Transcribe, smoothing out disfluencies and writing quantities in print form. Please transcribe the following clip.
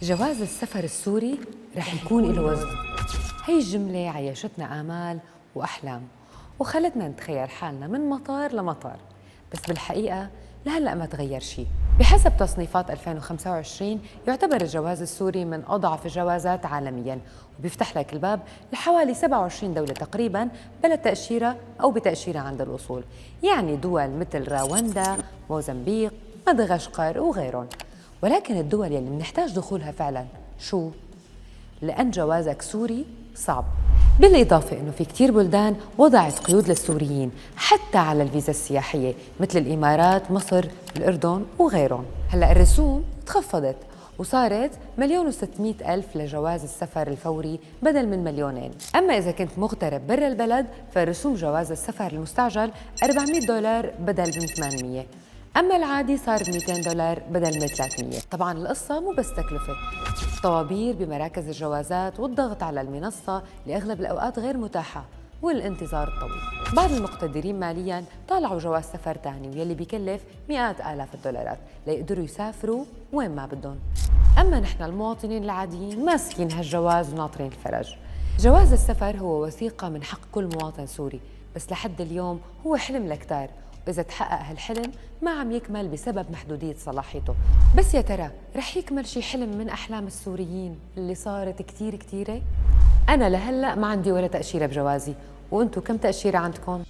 جواز السفر السوري رح يكون له وزن. هي الجملة عيشتنا آمال وأحلام وخلتنا نتخيل حالنا من مطار لمطار، بس بالحقيقة لهلأ ما تغير شيء. بحسب تصنيفات 2025 يعتبر الجواز السوري من أضعف الجوازات عالمياً، وبيفتح لك الباب لحوالي 27 دولة تقريباً بلا تأشيرة أو بتأشيرة عند الوصول، يعني دول مثل رواندا، موزمبيق، مدغشقر وغيرهم. ولكن الدول يلي منحتاج دخولها فعلاً شو؟ لأن جوازك سوري صعب. بالإضافة أنه في كتير بلدان وضعت قيود للسوريين حتى على الفيزا السياحية مثل الإمارات، مصر، الأردن وغيرهم. هلأ الرسوم تخفضت وصارت 1,600,000 لجواز السفر الفوري بدل من 2,000,000. أما إذا كنت مغترب برا البلد فرسوم جواز السفر المستعجل $400 بدل من 800. أما العادي صار $200 بدل من 300. طبعاً القصة مو بس تكلفة، طوابير بمراكز الجوازات والضغط على المنصة لأغلب الأوقات غير متاحة والانتظار الطويل. بعض المقتدرين مالياً طالعوا جواز سفر تاني واللي بيكلف مئات آلاف الدولارات ليقدروا يسافروا وين ما بدهم. أما نحن المواطنين العاديين ماسكين هالجواز وناطرين الفرج. جواز السفر هو وثيقة من حق كل مواطن سوري، بس لحد اليوم هو حلم لكتار، وإذا تحقق هالحلم ما عم يكمل بسبب محدودية صلاحيته. بس يا ترى رح يكمل شي حلم من أحلام السوريين اللي صارت كتير كتيرة؟ أنا لهلأ ما عندي ولا تأشيرة بجوازي، وأنتو كم تأشيرة عندكم؟